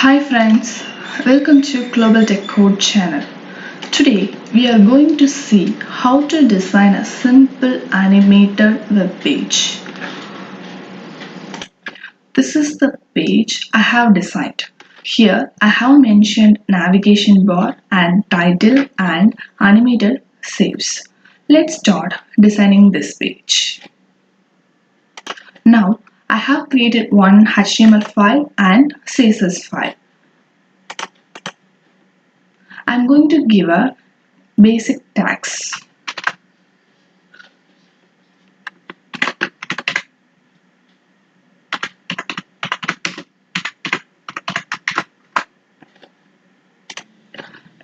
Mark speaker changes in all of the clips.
Speaker 1: Hi friends, welcome to Global Tech Code channel. Today we are going to see how to design a simple animated web page. This is the page I have designed. Here I have mentioned navigation bar and title and animated saves. Let's start designing this page. Now I have created one HTML file and CSS file. I'm going to give a basic tags.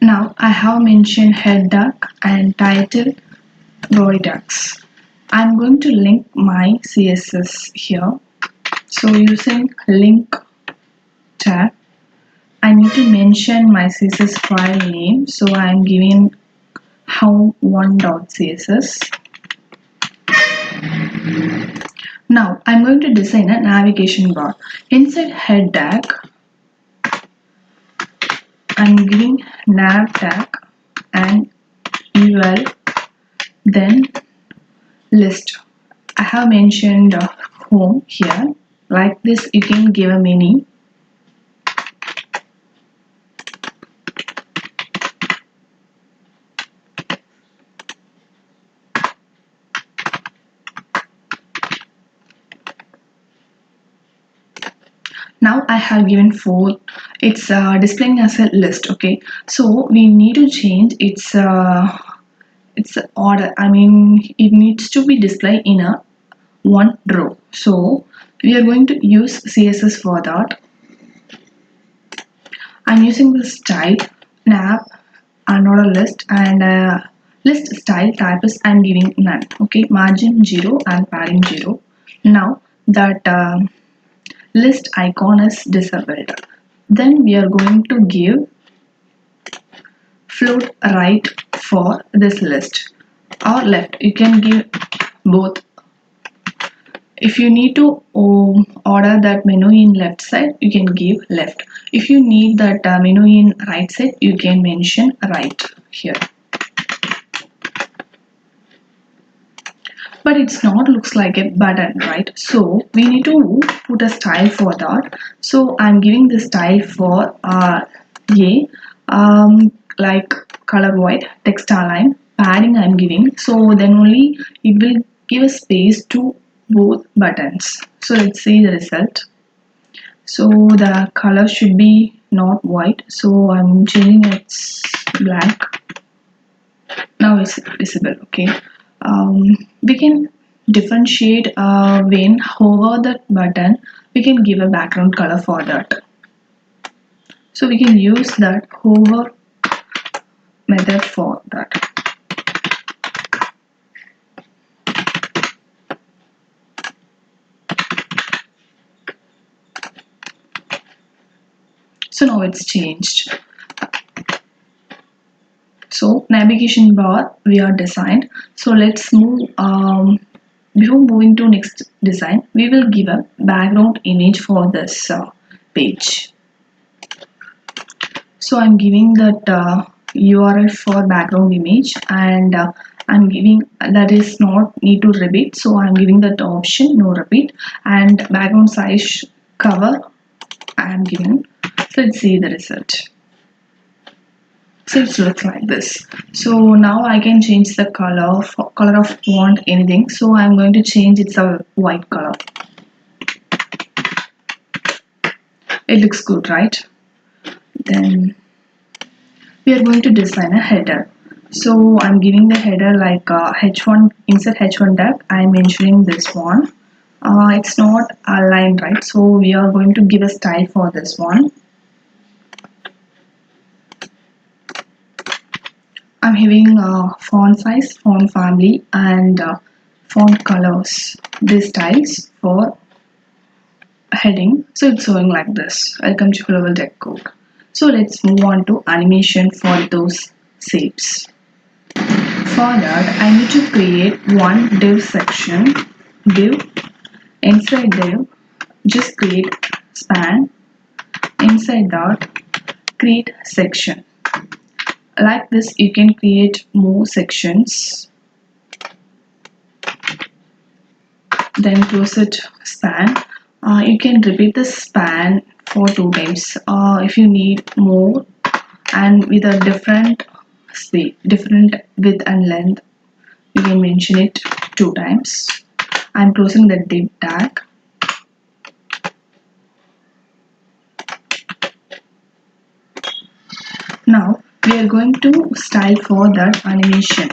Speaker 1: Now I have mentioned head tag and title body tags. I'm going to link my CSS here. So using link tag, I need to mention my CSS file name. So I'm giving home1.css. Now I'm going to design a navigation bar. Inside head tag, I'm giving nav tag and URL, then list. I have mentioned home here. Like this, you can give a mini. Now I have given 4. It's displaying as a list. Okay, so we need to change its order. I mean, it needs to be displayed in a one row. So we are going to use CSS for that. I'm using the style nav unorder list and list style type is I'm giving none. Okay, margin 0 and padding 0. Now that list icon is disabled. Then we are going to give float right for this list or left. You can give both. If you need to order that menu in left side, you can give left. If you need that menu in right side, you can mention right here. But it's not looks like a button, right? So we need to put a style for that. So I'm giving the style for like color white, text align, padding I'm giving. So then only it will give a space to both buttons. So let's see the result. So the color should be not white. So I'm changing it's black. Now it's visible. Okay. We can differentiate when hover that button, we can give a background color for that. So we can use that hover method for that. So now it's changed. So navigation bar we are designed. So let's move. Before moving to next design, we will give a background image for this page. So I'm giving that URL for background image and I'm giving that is not need to repeat. So I'm giving that option no repeat and background size cover I'm giving. So let's see the result. So it looks like this. So now I can change the color of font anything. So I'm going to change it's a white color. It looks good, right? Then we are going to design a header. So I'm giving the header like h1 insert h1 tag. I'm mentioning this one. It's not aligned, right? So we are going to give a style for this one. I'm having font size, font family and font colors, these styles for heading. So it's showing like this. Welcome to Global Tech Code. So let's move on to animation for those shapes. For that I need to create one div section, div, inside div, just create span Inside that, create section. Like this, you can create more sections. Then close it span. You can repeat the span for 2 times if you need more, and with a different speed, different width and length. You can mention it 2 times. I'm closing the div tag. Now we are going to style for that animation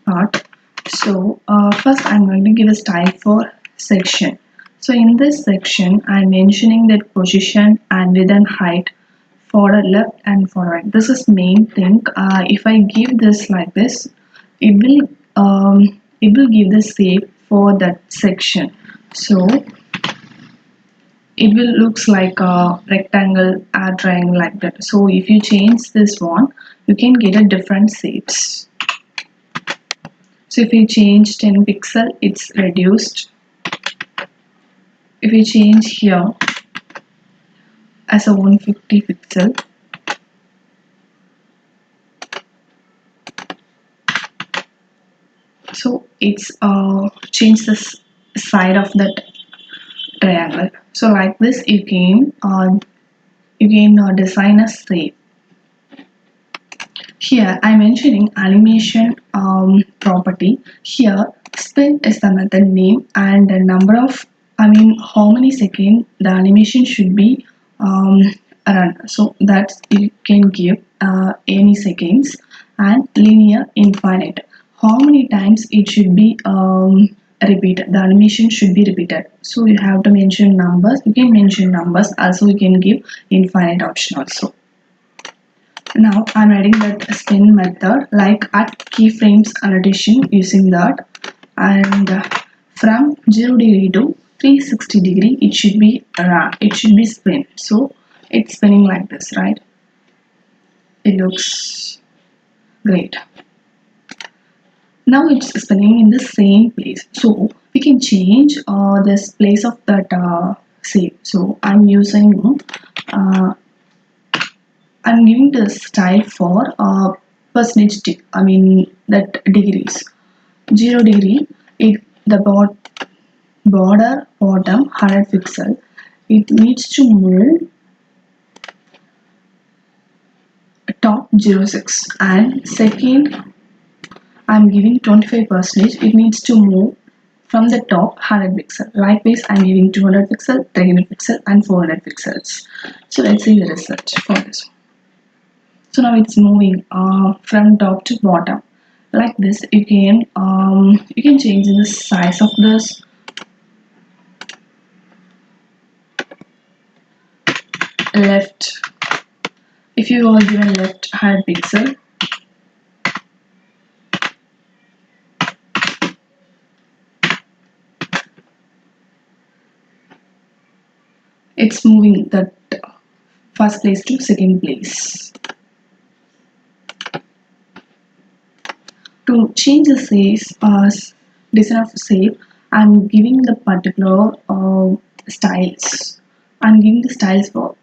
Speaker 1: part. So first I'm going to give a style for section. So in this section I'm mentioning that position and width and height, forward left and forward right. This is main thing. If I give this like this, it will give the shape for that section. So it will looks like a rectangle, a triangle, like that. So if you change this one, you can get a different shapes. So if you change 10 pixel, it's reduced. If you change here as a 150 pixel, so it's change the side of that triangle. So like this, you can design a shape. Here I'm mentioning animation property. Here spin is the method name, and the number of, how many seconds the animation should be run. So that you can give any seconds, and linear infinite. How many times it should be repeated? The animation should be repeated. So you have to mention numbers. You can mention numbers. Also you can give infinite option also. Now I'm adding that spin method, like at keyframes annotation using that, and from 0° to 360° it should be spin. So it's spinning like this, right? It looks great. Now it's spinning in the same place, so we can change this place of that shape. So I'm giving the style for percentage that degrees. 0°, the border bottom 100 pixel, it needs to move top 0.6, and second I'm giving 25%, it needs to move from the top 100 pixel. Likewise I'm giving 200 pixel, 300 pixel and 400 pixels. So let's see the result for this. So now it's moving from top to bottom. Like this, you can change the size of this. Left, if you are given left 100 pixel, it's moving that first place to second place. To change the size, design of shape, I'm giving the particular styles. I'm giving the styles for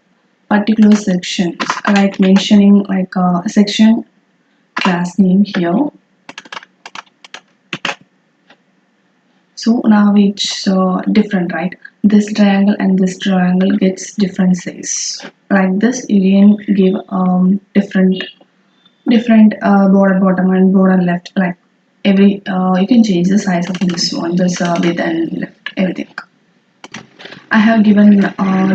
Speaker 1: particular sections, like mentioning like a section class name here. So now it's different, right? This triangle and this triangle gets different size. Like this, you can give different border bottom and border left. Like every you can change the size of this one, this width and left, everything. I have given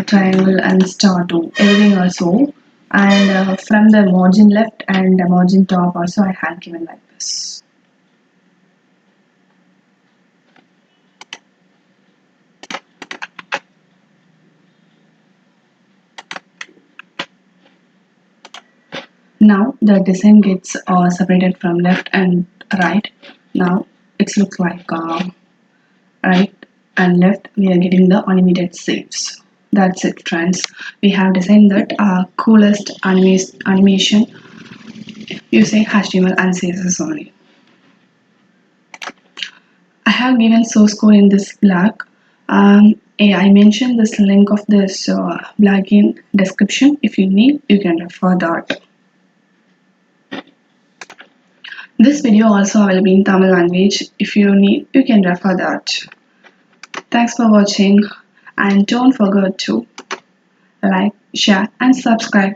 Speaker 1: triangle and star to everything also, and from the margin left and the margin top also I have given like this. Now the design gets separated from left and right. Now it looks like right and left we are getting the animated shapes. That's it, friends. We have designed that coolest animation using HTML and CSS only. I have given source code in this black. I mentioned this link of this blog in description. If you need, you can refer that. This video also will be in Tamil language. If you need, you can refer that. Thanks for watching, and don't forget to like, share and subscribe.